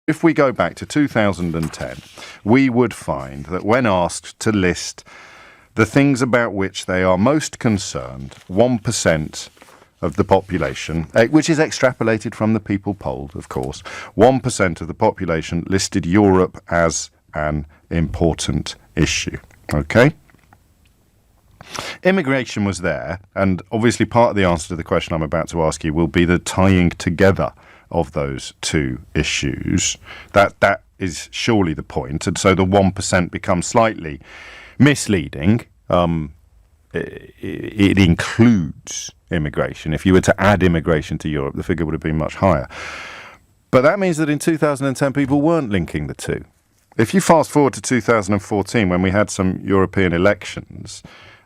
if we go back to 2010, we would find that when asked to list the things about which they are most concerned, 1% of the population, which is extrapolated from the people polled, of course, 1% of the population listed Europe as an important issue. Okay? Immigration was there, and obviously part of the answer to the question I'm about to ask you will be the tying together of those two issues. That is surely the point, and so the 1% becomes slightly misleading. It includes immigration. If you were to add immigration to Europe, the figure would have been much higher. But that means that in 2010, people weren't linking the two. If you fast forward to 2014, when we had some European elections,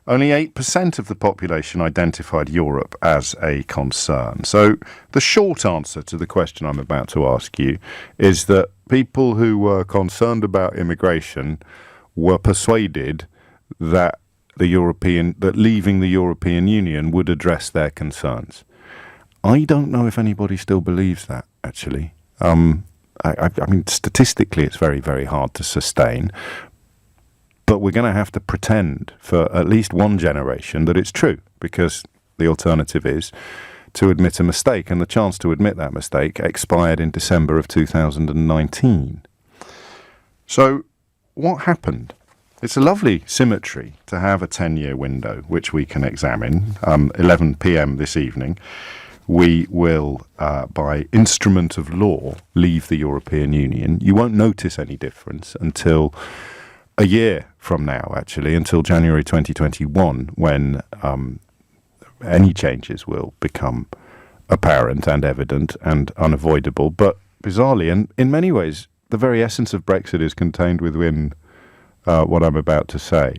only 8% of the population identified Europe as a concern. So the short answer to the question I'm about to ask you is that people who were concerned about immigration were persuaded that leaving the European Union would address their concerns. I don't know if anybody still believes that, actually. I mean, statistically, it's very, very hard to sustain. But we're going to have to pretend for at least one generation that it's true, because the alternative is to admit a mistake. And the chance to admit that mistake expired in December of 2019. So what happened? It's a lovely symmetry to have a 10-year window, which we can examine. 11 p.m. this evening, we will, by instrument of law, leave the European Union. You won't notice any difference until a year from now, actually, until January 2021, when any changes will become apparent and evident and unavoidable. But bizarrely, and in many ways, the very essence of Brexit is contained within what I'm about to say.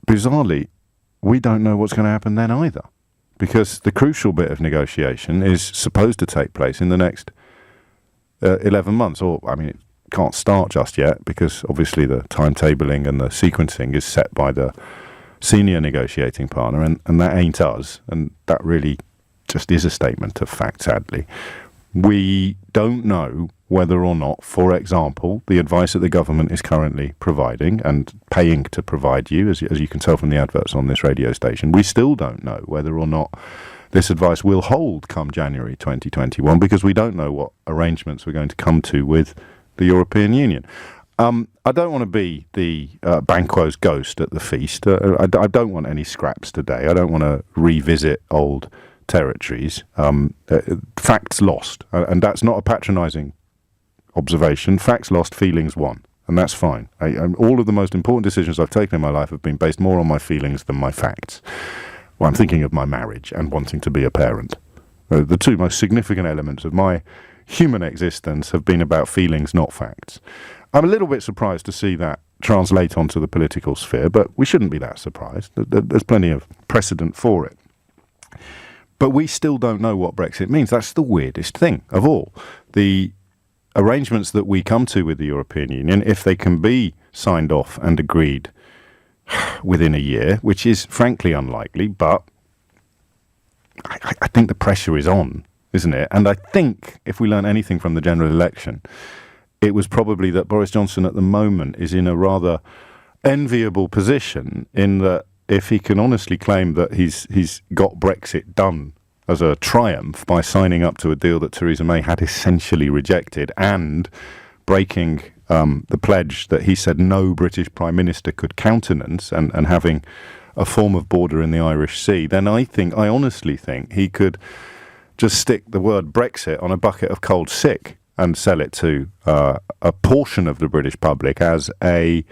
Bizarrely, we don't know what's going to happen then either, because the crucial bit of negotiation is supposed to take place in the next 11 months. Or, I mean, it can't start just yet, because obviously the timetabling and the sequencing is set by the senior negotiating partner, and that ain't us, and that really just is a statement of fact, sadly. We don't know whether or not, for example, the advice that the government is currently providing and paying to provide you, as you can tell from the adverts on this radio station, we still don't know whether or not this advice will hold come January 2021, because we don't know what arrangements we're going to come to with the European Union. I don't want to be the Banquo's ghost at the feast. I don't want any scraps today. I don't want to revisit old territories. Facts lost, and that's not a patronising observation. Facts lost, feelings won, and that's fine. All of the most important decisions I've taken in my life have been based more on my feelings than my facts. Well, I'm thinking of my marriage and wanting to be a parent. The two most significant elements of my human existence have been about feelings, not facts. I'm a little bit surprised to see that translate onto the political sphere, but we shouldn't be that surprised. There's plenty of precedent for it. But we still don't know what Brexit means. That's the weirdest thing of all. The arrangements that we come to with the European Union, if they can be signed off and agreed within a year, which is frankly unlikely, but I think the pressure is on, isn't it? And I think if we learn anything from the general election, it was probably that Boris Johnson at the moment is in a rather enviable position, in that if he can honestly claim that he's got Brexit done as a triumph by signing up to a deal that Theresa May had essentially rejected and breaking the pledge that he said no British Prime Minister could countenance, and having a form of border in the Irish Sea, then I honestly think he could just stick the word Brexit on a bucket of cold sick and sell it to a portion of the British public as a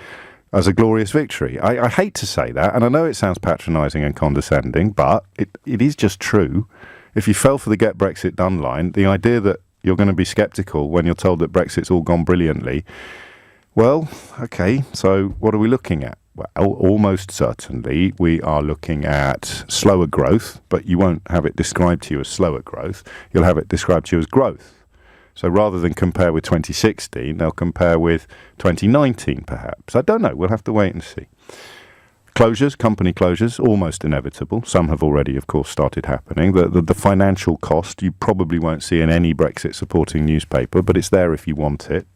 glorious victory. I hate to say that, and I know it sounds patronising and condescending, but it is just true. If you fell for the Get Brexit Done line, the idea that you're going to be sceptical when you're told that Brexit's all gone brilliantly, well, okay, so what are we looking at? Well, almost certainly we are looking at slower growth, but you won't have it described to you as slower growth. You'll have it described to you as growth. So rather than compare with 2016, they'll compare with 2019, perhaps. I don't know. We'll have to wait and see. closures, company closures, almost inevitable. Some have already, of course, started happening. The financial cost you probably won't see in any Brexit supporting newspaper, but it's there if you want it.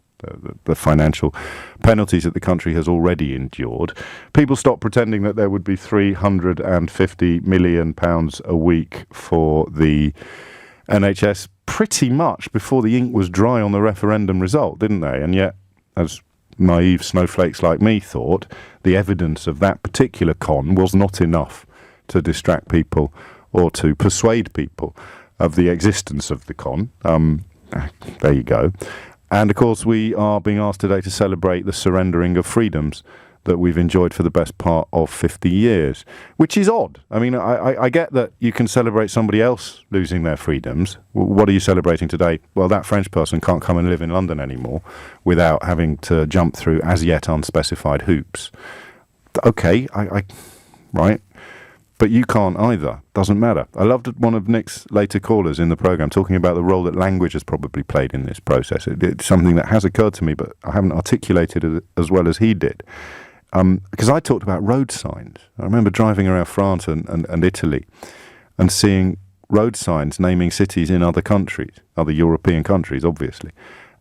The financial penalties that the country has already endured. People stopped pretending that there would be £350 million a week for the NHS pretty much before the ink was dry on the referendum result, didn't they? And yet, as naive snowflakes like me thought, the evidence of that particular con was not enough to distract people or to persuade people of the existence of the con. There you go. And of course, we are being asked today to celebrate the surrendering of freedoms that we've enjoyed for the best part of 50 years, which is odd. I mean, I get that you can celebrate somebody else losing their freedoms. What are you celebrating today? Well, that French person can't come and live in London anymore without having to jump through as yet unspecified hoops. Okay, right. But you can't either. Doesn't matter. I loved one of Nick's later callers in the programme talking about the role that language has probably played in this process. It's something that has occurred to me, but I haven't articulated it as well as he did. Because I talked about road signs. I remember driving around France and Italy and seeing road signs naming cities in other countries, other European countries, obviously.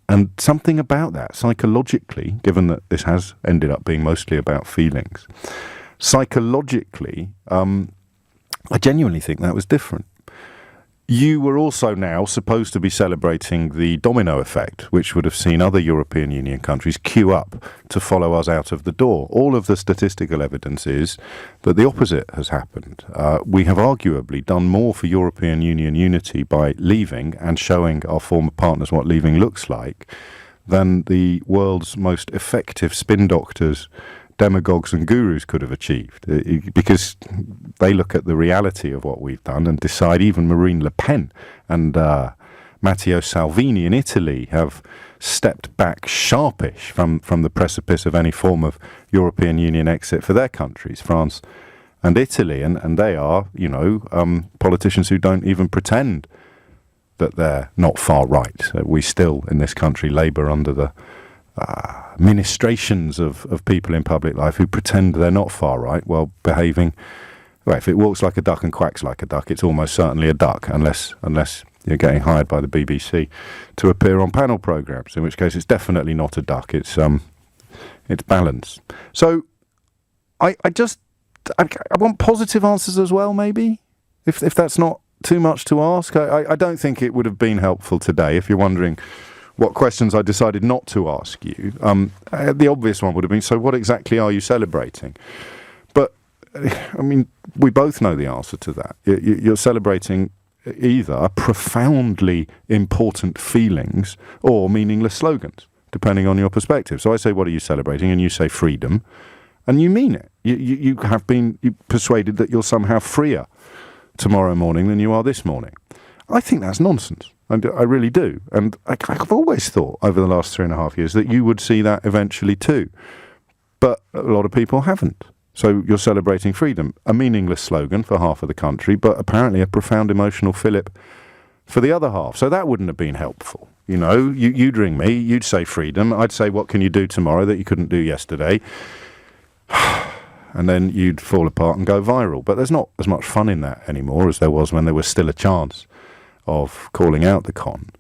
And something about that, psychologically, given that this has ended up being mostly about feelings, psychologically, I genuinely think that was different. You were also now supposed to be celebrating the domino effect, which would have seen other European Union countries queue up to follow us out of the door. All of the statistical evidence is that the opposite has happened. We have arguably done more for European Union unity by leaving and showing our former partners what leaving looks like than the world's most effective spin doctors, demagogues and gurus could have achieved, because they look at the reality of what we've done and decide. Even Marine Le Pen and Matteo Salvini in Italy have stepped back sharpish from the precipice of any form of European Union exit for their countries, France and Italy, and they are, politicians who don't even pretend that they're not far right. We still, in this country, labour under the ministrations of people in public life who pretend they're not far right while behaving. Well, if it walks like a duck and quacks like a duck, it's almost certainly a duck, unless you're getting hired by the BBC to appear on panel programmes, in which case it's definitely not a duck. It's balance. So I want positive answers as well, maybe, if that's not too much to ask. I don't think it would have been helpful today if you're wondering what questions I decided not to ask you. The obvious one would have been, so what exactly are you celebrating? But, I mean, we both know the answer to that. You're celebrating either profoundly important feelings or meaningless slogans, depending on your perspective. So I say, what are you celebrating? And you say freedom, and you mean it. You have been persuaded that you're somehow freer tomorrow morning than you are this morning. I think that's nonsense. I really do. And I've always thought over the last 3.5 years that you would see that eventually too. But a lot of people haven't. So you're celebrating freedom, a meaningless slogan for half of the country, but apparently a profound emotional fillip for the other half. So that wouldn't have been helpful. You'd ring me, you'd say freedom. I'd say, what can you do tomorrow that you couldn't do yesterday? And then you'd fall apart and go viral. But there's not as much fun in that anymore as there was when there was still a chance of calling out the con.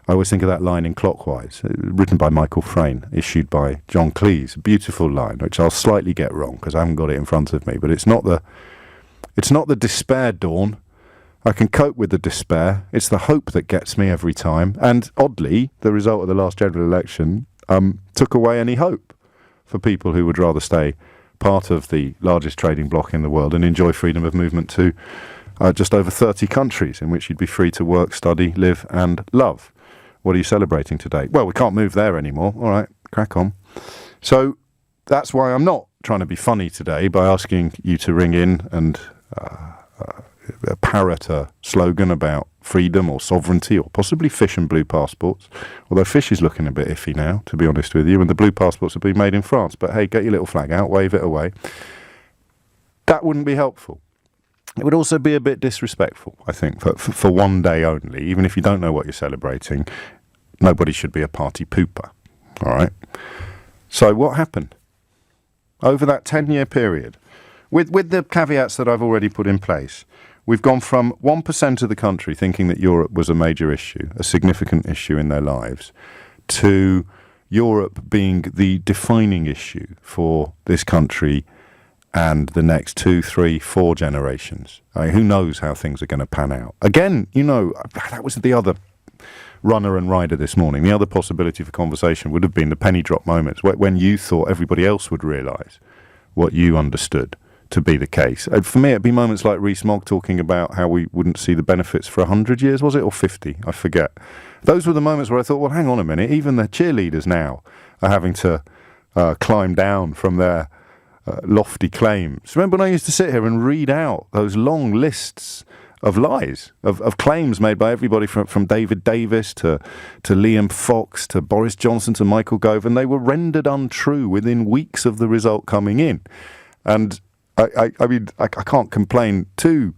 I always think of that line in Clockwise, written by Michael Frayn, issued by John Cleese. A beautiful line, which I'll slightly get wrong because I haven't got it in front of me. But it's not the despair, Dawn. I can cope with the despair. It's the hope that gets me every time. And oddly, the result of the last general election took away any hope for people who would rather stay part of the largest trading bloc in the world and enjoy freedom of movement to just over 30 countries in which you'd be free to work, study, live and love. What are you celebrating today? Well, we can't move there anymore. All right, crack on. So that's why I'm not trying to be funny today by asking you to ring in and parrot a slogan about freedom or sovereignty or possibly fish and blue passports. Although fish is looking a bit iffy now, to be honest with you, and the blue passports have been made in France. But hey, get your little flag out, wave it away. That wouldn't be helpful. It would also be a bit disrespectful, I think, for one day only. Even if you don't know what you're celebrating, nobody should be a party pooper. All right? So what happened? Over that 10-year period, with the caveats that I've already put in place, we've gone from 1% of the country thinking that Europe was a major issue, a significant issue in their lives, to Europe being the defining issue for this country and the next 2, 3, 4 generations. Who knows how things are going to pan out? Again, that was the other runner and rider this morning. The other possibility for conversation would have been the penny drop moments when you thought everybody else would realise what you understood to be the case. For me, it'd be moments like Rees-Mogg talking about how we wouldn't see the benefits for 100 years, was it, or 50? I forget. Those were the moments where I thought, well, hang on a minute, even the cheerleaders now are having to climb down from their lofty claims. Remember when I used to sit here and read out those long lists of lies, of claims made by everybody from David Davis to Liam Fox to Boris Johnson to Michael Gove, and they were rendered untrue within weeks of the result coming in. And I mean, I can't complain too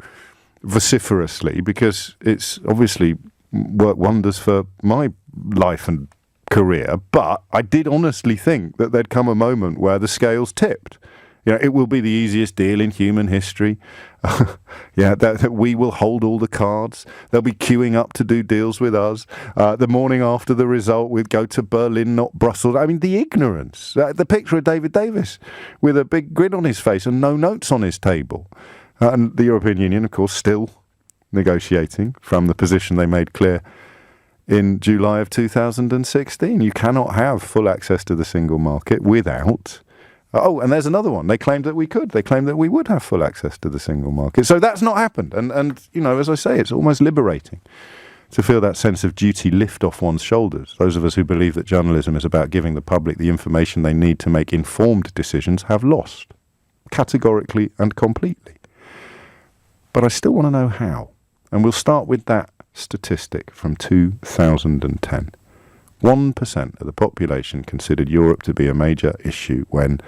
vociferously because it's obviously worked wonders for my life and career, but I did honestly think that there'd come a moment where the scales tipped. It will be the easiest deal in human history. That we will hold all the cards. They'll be queuing up to do deals with us. The morning after the result, we'd go to Berlin, not Brussels. I mean, the ignorance. The picture of David Davis with a big grin on his face and no notes on his table. And the European Union, of course, still negotiating from the position they made clear in July of 2016. You cannot have full access to the single market without... Oh, and there's another one. They claimed that we could. They claimed that we would have full access to the single market. So that's not happened. And as I say, it's almost liberating to feel that sense of duty lift off one's shoulders. Those of us who believe that journalism is about giving the public the information they need to make informed decisions have lost, categorically and completely. But I still want to know how. And we'll start with that statistic from 2010. 1% of the population considered Europe to be a major issue when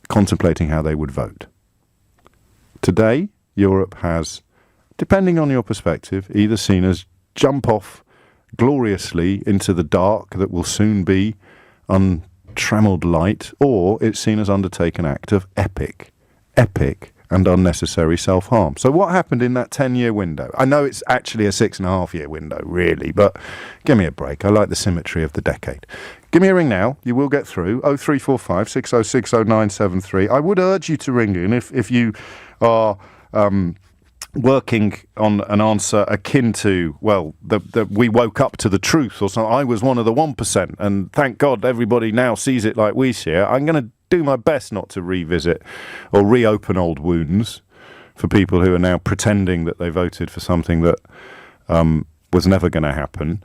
contemplating how they would vote. Today, Europe has, depending on your perspective, either seen as jump off gloriously into the dark that will soon be untrammeled light, or it's seen as undertake an act of epic and unnecessary self-harm. So what happened in that 10-year window? I know it's actually a 6.5-year window, really, but give me a break. I like the symmetry of the decade. Give me a ring now. You will get through. 0345 606 0973. I would urge you to ring in if you are working on an answer akin to, well, we woke up to the truth or something. I was one of the 1%, and thank God everybody now sees it like we see it. I'm going to do my best not to revisit or reopen old wounds for people who are now pretending that they voted for something that was never going to happen.